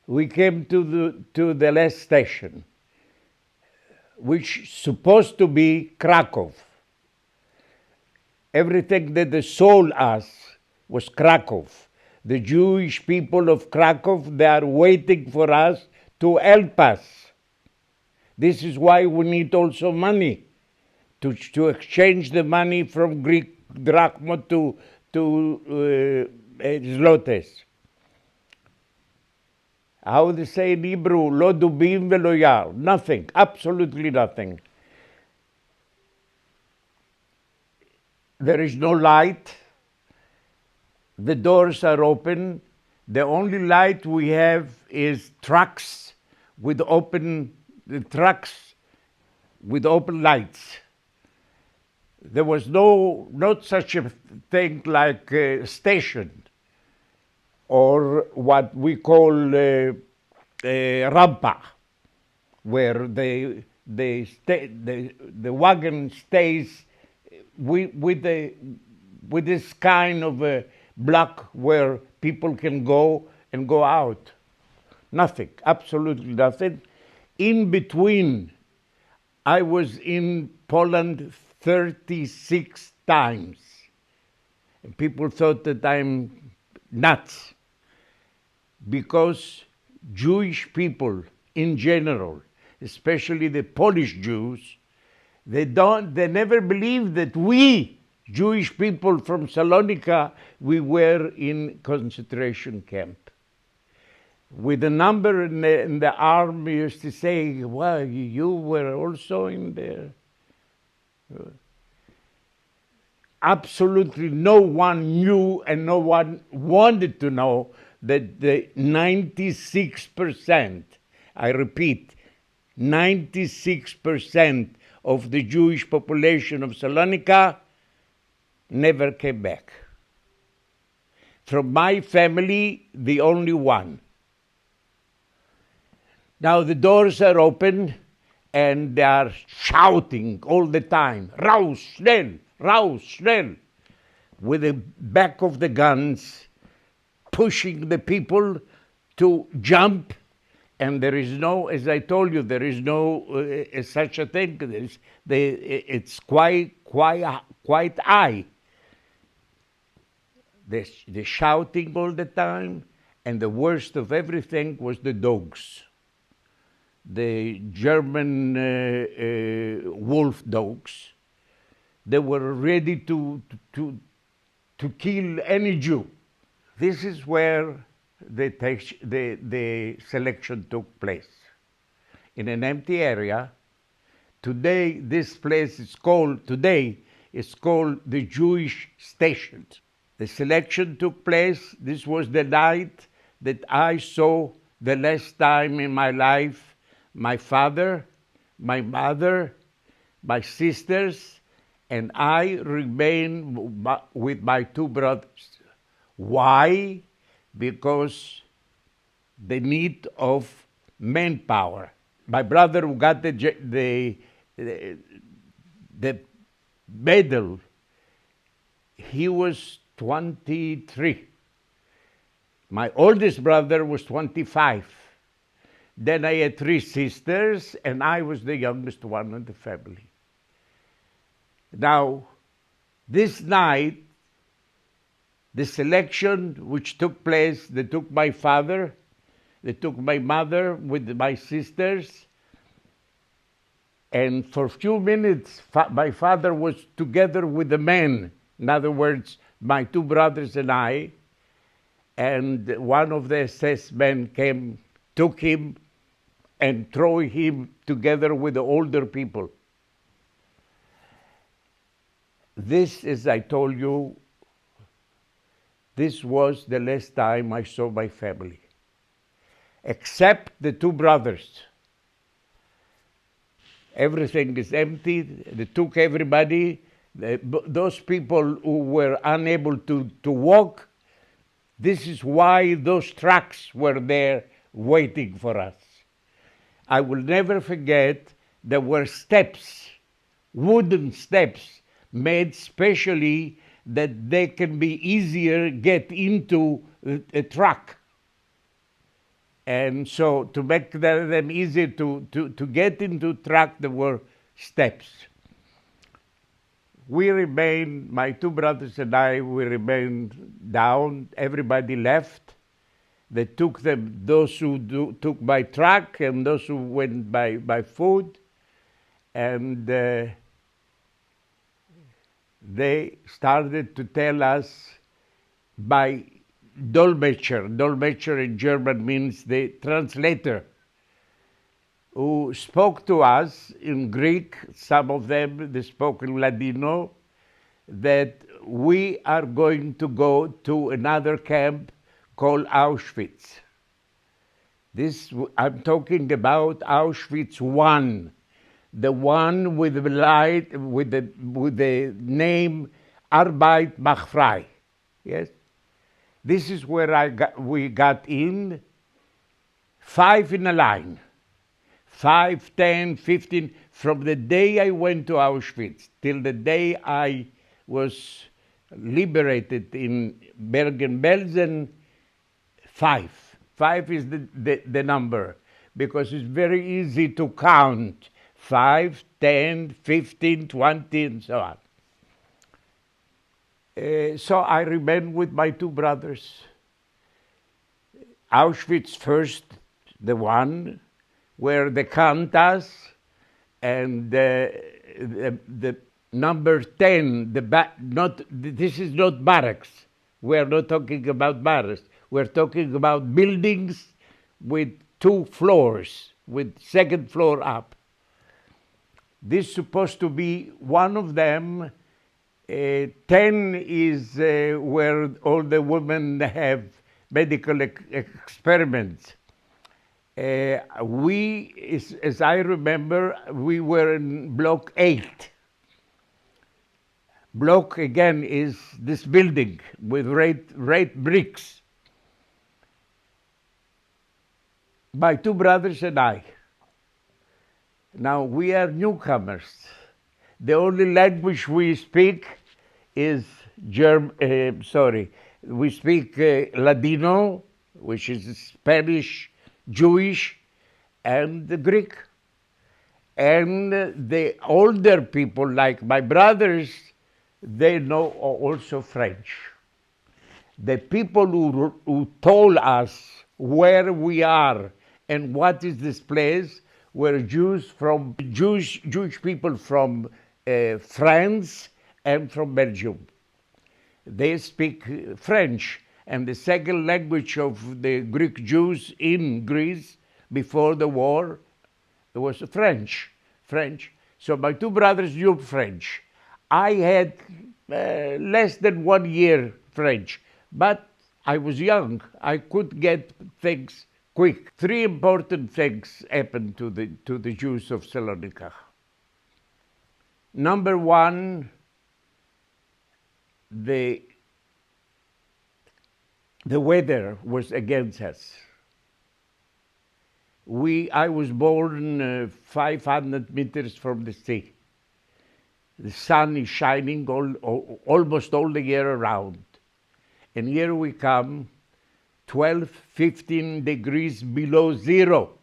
we came to the last station, which supposed to be Krakow. Everything that they sold us was Krakow. The Jewish people of Krakow, they are waiting for us to help us. This is why we need also money to exchange the money from Greek drachma to zlotes. How they say in Hebrew, lo dubim velo yar, nothing, absolutely nothing. There is no light. The doors are open. The only light we have is trucks with open lights. There was not such a thing like a station or what we call rampa, where the wagon stays with this kind of a block where people can go and go out. Nothing, absolutely nothing. In between, I was in Poland 36 times. And people thought that I'm nuts because Jewish people in general, especially the Polish Jews, they never believed that we, Jewish people from Salonika, we were in concentration camp. With the number in the army used to say, well, you were also in there. Absolutely no one knew and no one wanted to know that the 96%, I repeat, 96% of the Jewish population of Salonika never came back. From my family, the only one. Now the doors are open and they are shouting all the time, raus, schnell, raus, schnell, with the back of the guns, pushing the people to jump. And there is no, as I told you, there is no such a thing. It's quite high. The shouting all the time, and the worst of everything was the dogs. The German wolf dogs. They were ready to kill any Jew. This is where the selection took place. In an empty area. Today, this place is called the Jewish Station. The selection took place. This was the night that I saw the last time in my life my father, my mother, my sisters, and I remained with my two brothers. Why? Because the need of manpower. My brother who got the medal, he was 23. My oldest brother was 25. Then I had three sisters, and I was the youngest one in the family. Now, this night, the selection which took place, they took my father, they took my mother with my sisters, and for a few minutes, my father was together with the men. In other words, my two brothers and I, and one of the SS men came, took him, and threw him together with the older people. This, as I told you, this was the last time I saw my family, except the two brothers. Everything is empty. They took everybody. Those people who were unable to walk, this is why those trucks were there waiting for us. I will never forget, there were steps, wooden steps, made specially that they can be easier get into a truck. And so to make them easy to get into track, there were steps. We remained, my two brothers and I, we remained down. Everybody left. They took them, those who took by truck and those who went by food. And they started to tell us by Dolmetscher. Dolmetscher in German means the translator, who spoke to us in Greek. Some of them, they spoke in Ladino, that we are going to go to another camp called Auschwitz. This, I'm talking about Auschwitz I, the one with the light, with the name Arbeit macht frei. Yes, this is where we got in, 5 in a line, 5, 10, 15, from the day I went to Auschwitz till the day I was liberated in Bergen-Belsen, 5. 5 is the number, because it's very easy to count. 5, 10, 15, 20, and so on. So I remained with my two brothers. Auschwitz first, the one where they count us, and the number 10, this is not barracks. We are not talking about barracks. We're talking about buildings with 2 floors, with second floor up. This is supposed to be one of them. 10 is where all the women have medical experiments. We, as I remember, we were in block 8. Block, again, is this building with red bricks. My two brothers and I. Now, we are newcomers. The only language we speak is we speak Ladino, which is Spanish, Jewish, and the Greek. And the older people, like my brothers, they know also French. The people who told us where we are and what is this place were Jewish people from France and from Belgium. They speak French, and the second language of the Greek Jews in Greece before the war was French. So my two brothers knew French. I had less than 1 year French, but I was young. I could get things quick. 3 important things happened to the Jews of Salonika. Number 1, the weather was against us. I was born 500 meters from the sea. The sun is shining almost all the year around. And here we come, 12, 15 degrees below zero.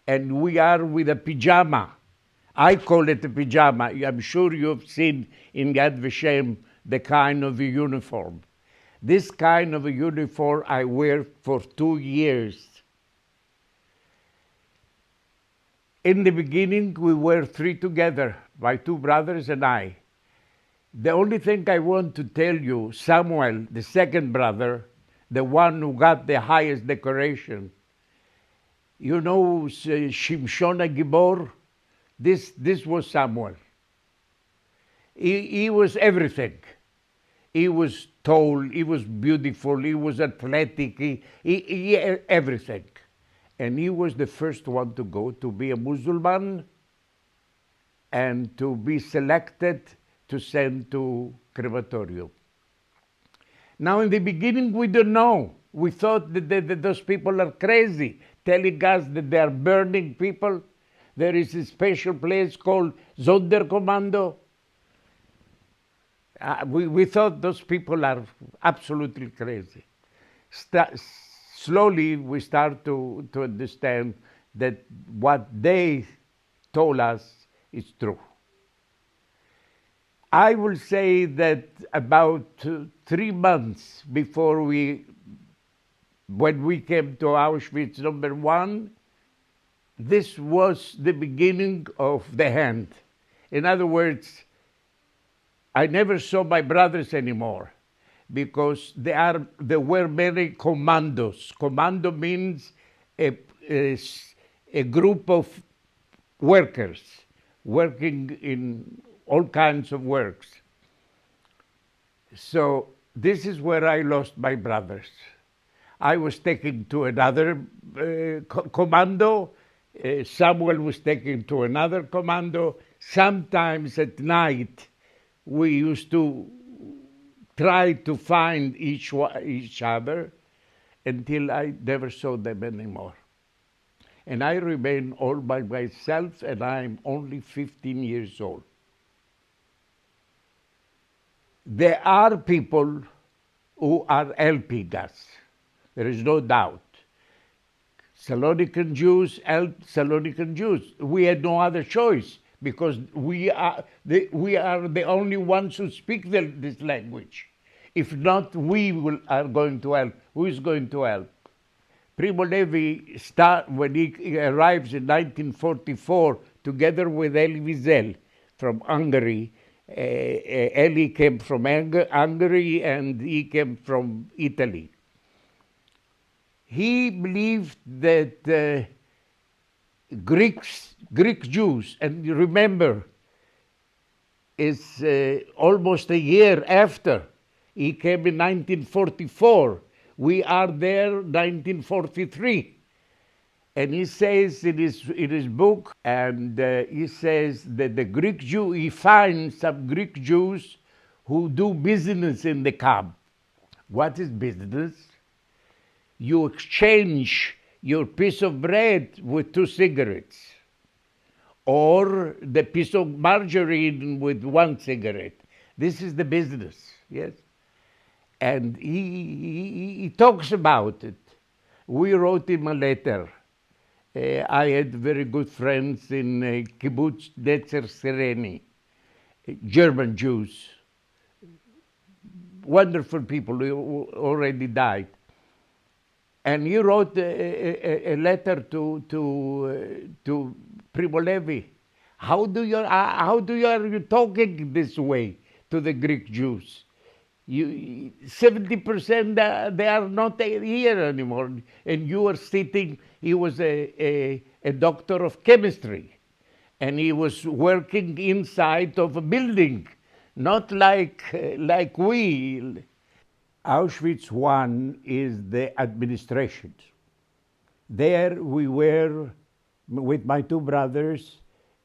And we are with a pyjama. I call it a pyjama. I'm sure you've seen in Yad Vashem the kind of a uniform. This kind of a uniform I wear for 2 years. In the beginning, we were 3 together, my 2 brothers and I. The only thing I want to tell you, Samuel, the second brother, the one who got the highest decoration, you know Shimshon HaGibor? This was Samuel. He was everything. He was tall, he was beautiful, he was athletic, he everything. And he was the first one to go to be a Muslim and to be selected to send to crematorium. Now, in the beginning, we don't know. We thought that those people are crazy, telling us that they are burning people. There is a special place called Sonderkommando. We thought those people are absolutely crazy. slowly we start to understand that what they told us is true. I will say that about 3 months before when we came to Auschwitz number one, this was the beginning of the hand. In other words, I never saw my brothers anymore because there were many commandos. Commando means a group of workers working in all kinds of works. So this is where I lost my brothers. I was taken to another commando. Samuel was taken to another commando. Sometimes at night, we used to try to find each other until I never saw them anymore. And I remain all by myself, and I'm only 15 years old. There are people who are helping us. There is no doubt. Salonican Jews help Salonican Jews. We had no other choice because we are the only ones who speak this language. If not, are going to help. Who is going to help? Primo Levi, when he arrives in 1944, together with Elie Wiesel from Hungary. Elie came from Hungary and he came from Italy. He believed that Greek Jews, and you remember, is almost a year after. He came in 1944. We are there 1943. And he says in his book, and he says that the Greek Jew, he finds some Greek Jews who do business in the camp. What is business? You exchange your piece of bread with 2 cigarettes, or the piece of margarine with 1 cigarette. This is the business, yes? And he talks about it. We wrote him a letter. I had very good friends in Kibbutz Netzer Sereni, German Jews, wonderful people who already died. And he wrote a letter to Primo Levi. How are you talking this way to the Greek Jews? 70% they are not here anymore, and you are sitting. He was a doctor of chemistry, and he was working inside of a building, not like we. Auschwitz I is the administration. There we were with my 2 brothers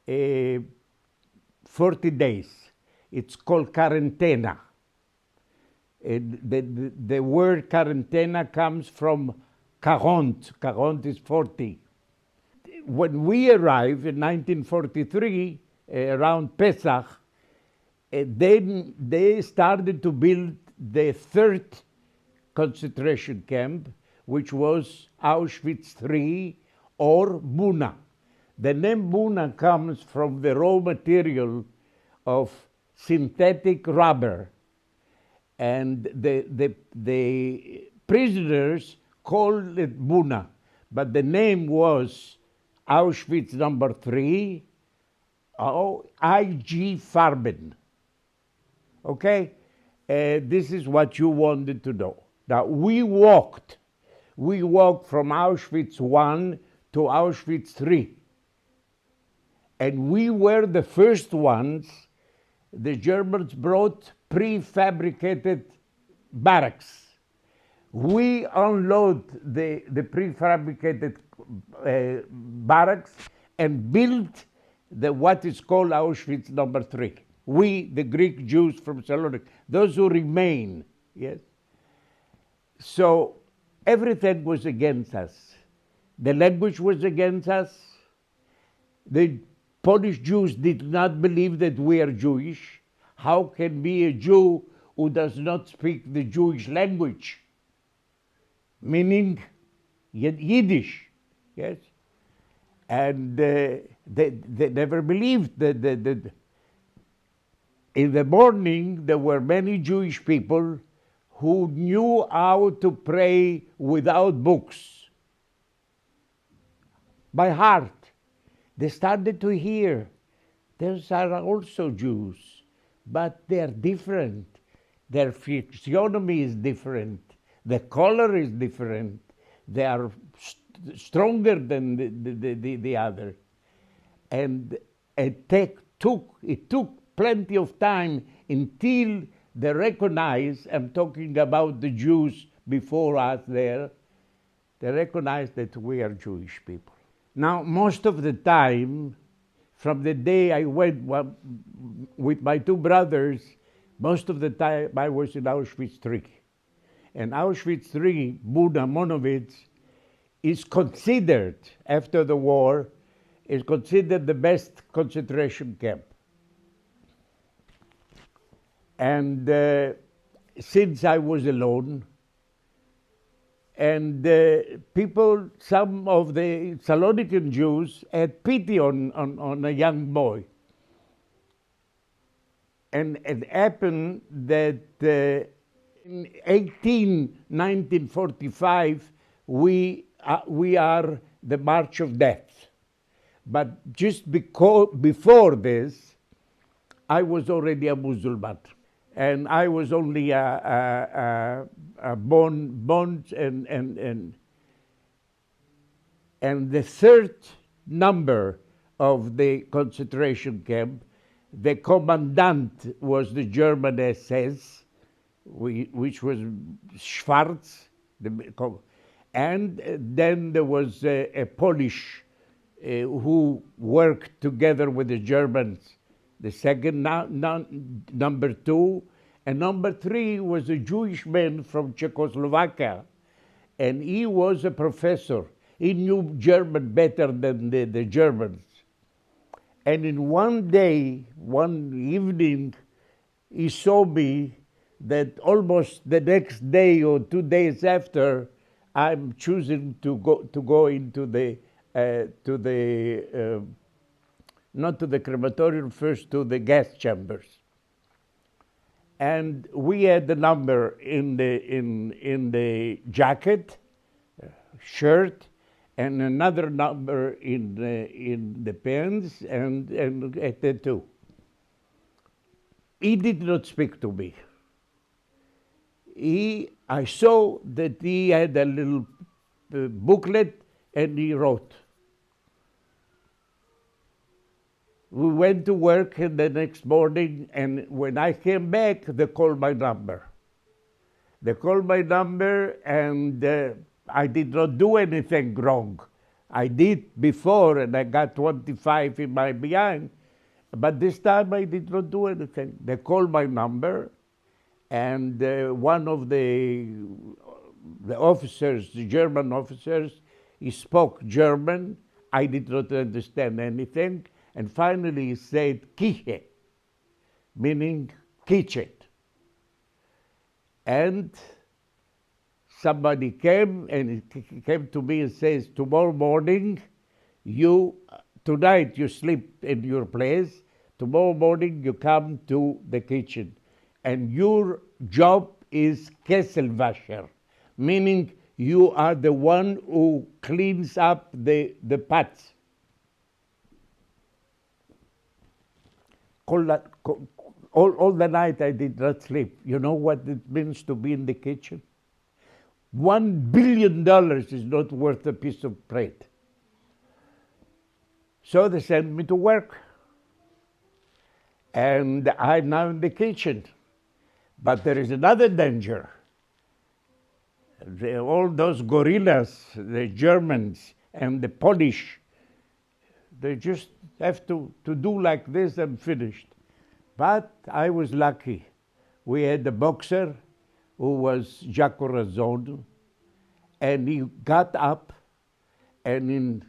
40 days. It's called quarantena. The word quarantena comes from 40. 40 is 40. When we arrived in 1943, around Pesach, then they started to build the 3rd concentration camp, which was Auschwitz III or Buna. The name Buna comes from the raw material of synthetic rubber. And the prisoners called it Buna, but the name was Auschwitz number 3, IG Farben. Okay? This is what you wanted to know. Now, we walked from Auschwitz I to Auschwitz III. And we were the first ones. The Germans brought prefabricated barracks. We unload the prefabricated barracks and built what is called Auschwitz number 3. We, the Greek Jews from Salonik, those who remain, yes? So everything was against us. The language was against us. The Polish Jews did not believe that we are Jewish. How can be a Jew who does not speak the Jewish language? Meaning Yiddish, yes. And they never believed that in the morning there were many Jewish people who knew how to pray without books, by heart. They started to hear, those are also Jews, but they're different. Their physiognomy is different. The color is different. They are stronger than the other. And it took plenty of time until they recognized, I'm talking about the Jews before us there, they recognized that we are Jewish people. Now, most of the time, from the day I went with my two brothers, most of the time I was in Auschwitz III. And Auschwitz III, Buda Monowitz, is considered, after the war, is considered the best concentration camp. And since I was alone, and people, some of the Salonican Jews had pity on a young boy. And it happened that in 1945, we are the March of Death. But just before this, I was already a Muslim. And I was only a bond and the third number of the concentration camp, the commandant was the German SS, which was Schwarz, and then there was a Polish who worked together with the Germans. The second, number two, and number three was a Jewish man from Czechoslovakia, and he was a professor. He knew German better than the Germans. And in one day, one evening, he saw me that almost the next day or 2 days after, I'm choosing to go into not to the crematorium, first to the gas chambers. And we had the number in the jacket, shirt, and another number in the pants and a tattoo. He did not speak to me. I saw that he had a little booklet and he wrote. We went to work the next morning, and when I came back, they called my number. They called my number, and I did not do anything wrong. I did before, and I got 25 in my behind, but this time I did not do anything. They called my number, and one of the officers, the German officers, he spoke German. I did not understand anything. And finally he said, Kiche, meaning kitchen. And somebody came, and he came to me and says, tomorrow morning, tonight you sleep in your place, tomorrow morning you come to the kitchen. And your job is Kesselwascher, meaning you are the one who cleans up the pots. All the night I did not sleep. You know what it means to be in the kitchen? $1 billion is not worth a piece of bread. So they sent me to work. And I'm now in the kitchen. But there is another danger. All those gorillas, the Germans and the Polish, they just have to do like this and finished. But I was lucky. We had a boxer who was Jacques Corazon, and he got up, and in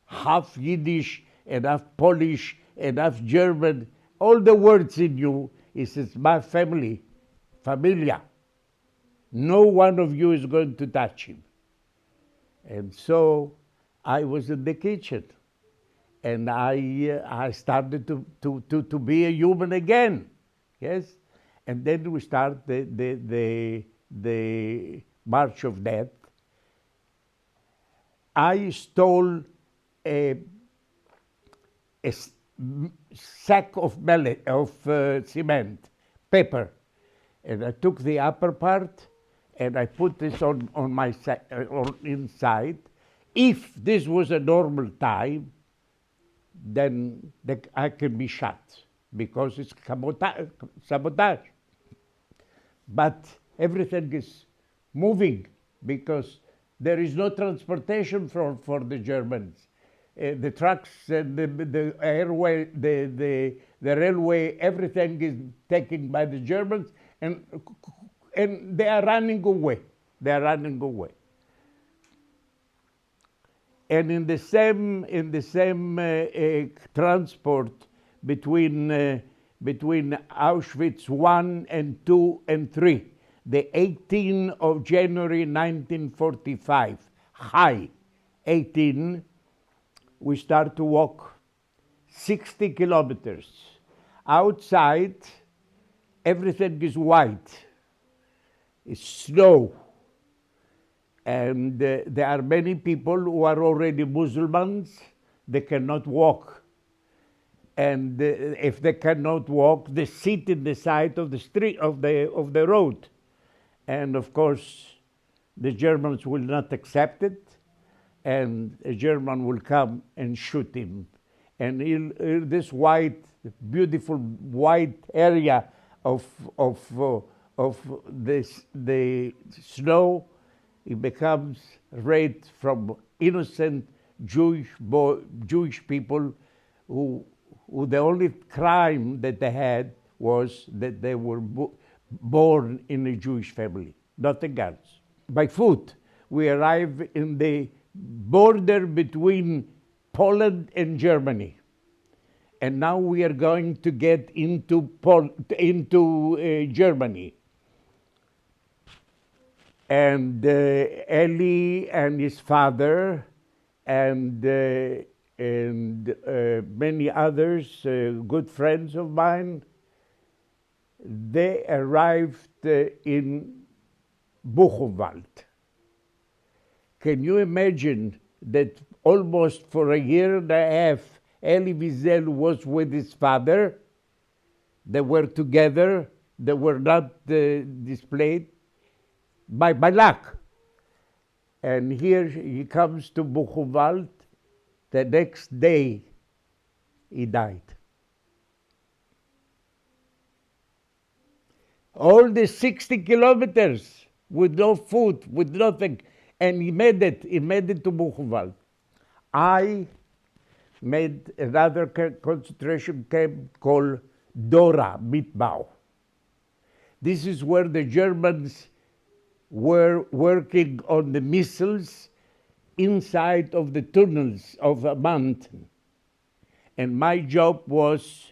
half Yiddish and half Polish and half German, all the words he knew, he says, my family, familia. No one of you is going to touch him. And so I was in the kitchen, and I started to be a human again, yes. And then we start the March of Death. I stole a, a sack of cement, paper, and I took the upper part, and I put this on my on inside. If this was a normal time, then I can be shot because it's sabotage. But everything is moving because there is no transportation for the Germans. The trucks and the airway, the railway, everything is taken by the Germans, and they are running away. They are running away. And in the same transport between Auschwitz 1 and 2 and 3, the 18th of January 1945, high 18, we start to walk 60 kilometers. Outside, everything is white. It's snow. And there are many people who are already Muslims. They cannot walk. And if they cannot walk, they sit in the side of the street, of the road. And of course, the Germans will not accept it, and a German will come and shoot him. And this white, beautiful white area of the snow, it becomes red from innocent Jewish people who the only crime that they had was that they were born in a Jewish family, nothing else. By foot, we arrive in the border between Poland and Germany. And now we are going to get into Germany. And Eli and his father and many others, good friends of mine, they arrived in Buchenwald. Can you imagine that almost for a year and a half, Elie Wiesel was with his father? They were together. They were not displayed by luck. And here he comes to Buchenwald. The next day, he died. All the 60 kilometers with no food, with nothing. And he made it to Buchenwald. I made another concentration camp called Dora, Mitbau. This is where the Germans were working on the missiles inside of the tunnels of a mountain. And my job was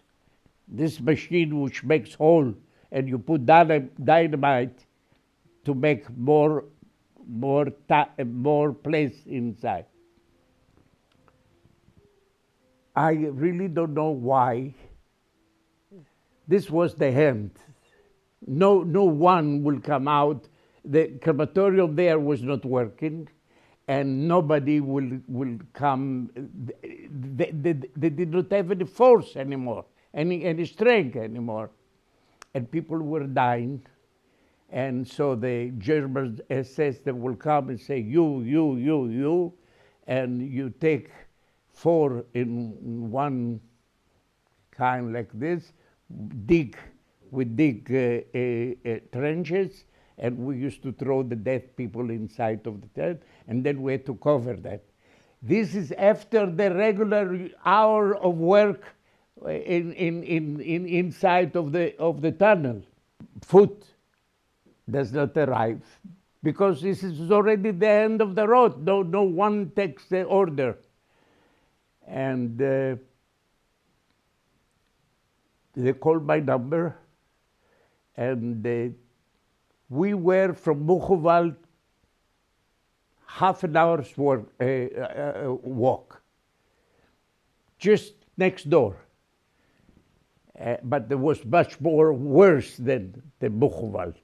this machine which makes hole, and you put dynamite to make more place inside. I really don't know why. This was the end. No one will come out. The crematorium there was not working, and nobody will come. They did not have any force anymore, any strength anymore, and people were dying. And so the German SS that will come and say, you, and you take 4 in one kind like this, dig trenches, and we used to throw the dead people inside of the tent, and then we had to cover that. This is after the regular hour of work inside of the tunnel. Food does not arrive because this is already the end of the road. No one takes the order. And they called my number, and we were from Buchenwald half an hour's walk, just next door. But it was much more worse than the Buchenwald.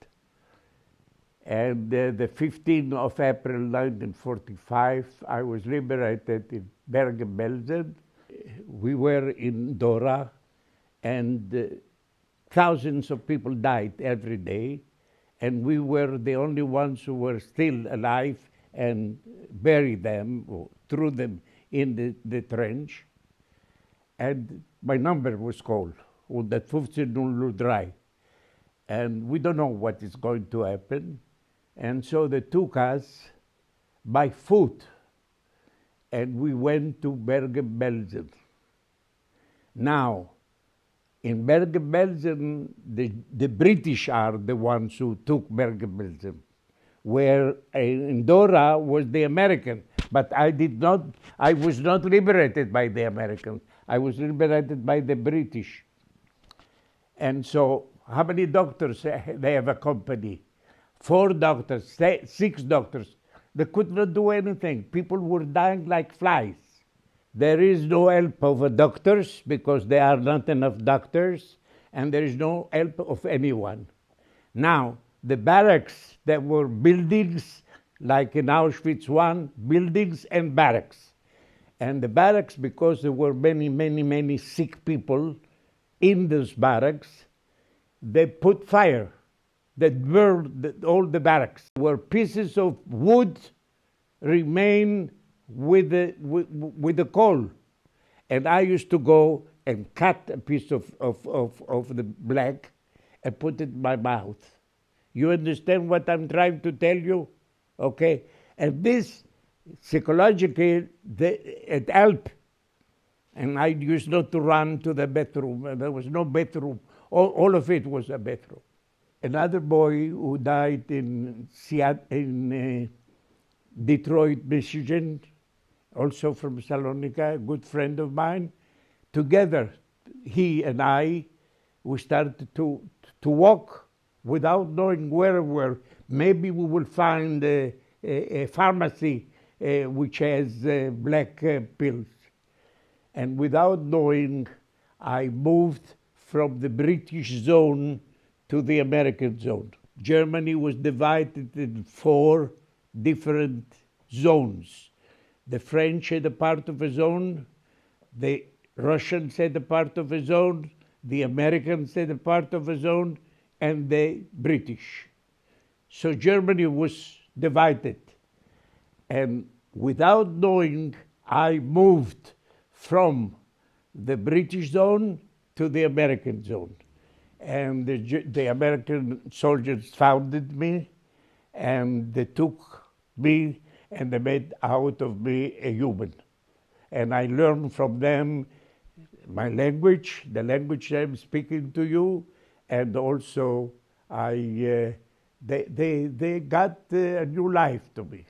And the 15th of April 1945, I was liberated in Bergen-Belsen. We were in Dora, and thousands of people died every day, and we were the only ones who were still alive and buried them, or threw them in the trench. And my number was called, 11503. And we don't know what is going to happen. And so they took us by foot, and we went to Bergen-Belsen. Now, in Bergen-Belsen, the British are the ones who took Bergen-Belsen, where in Dora was the American. But I was not liberated by the Americans. I was liberated by the British. And so, how many doctors they have a company? 4 doctors, 6 doctors. They could not do anything. People were dying like flies. There is no help of the doctors because there are not enough doctors, and there is no help of anyone. Now, the barracks that were buildings, like in Auschwitz I, buildings and barracks. And the barracks, because there were many, many, many sick people in those barracks, they put fire that burned all the barracks, where pieces of wood remain with the coal. And I used to go and cut a piece of the black and put it in my mouth. You understand what I'm trying to tell you? Okay? And this, psychologically, it helped. And I used not to run to the bathroom. There was no bathroom. All of it was a bathroom. Another boy who died in Detroit, Michigan, also from Salonika, a good friend of mine. Together, he and I, we started to walk without knowing where we were. Maybe we will find a pharmacy which has black pills. And without knowing, I moved from the British zone to the American zone. Germany was divided in 4 different zones. The French had a part of a zone, the Russians had a part of a zone, the Americans had a part of a zone, and the British. So Germany was divided. And without knowing, I moved from the British zone to the American zone. And the American soldiers found me, and they took me, and they made out of me a human. And I learned from them my language, the language I'm speaking to you, and also they got a new life to me.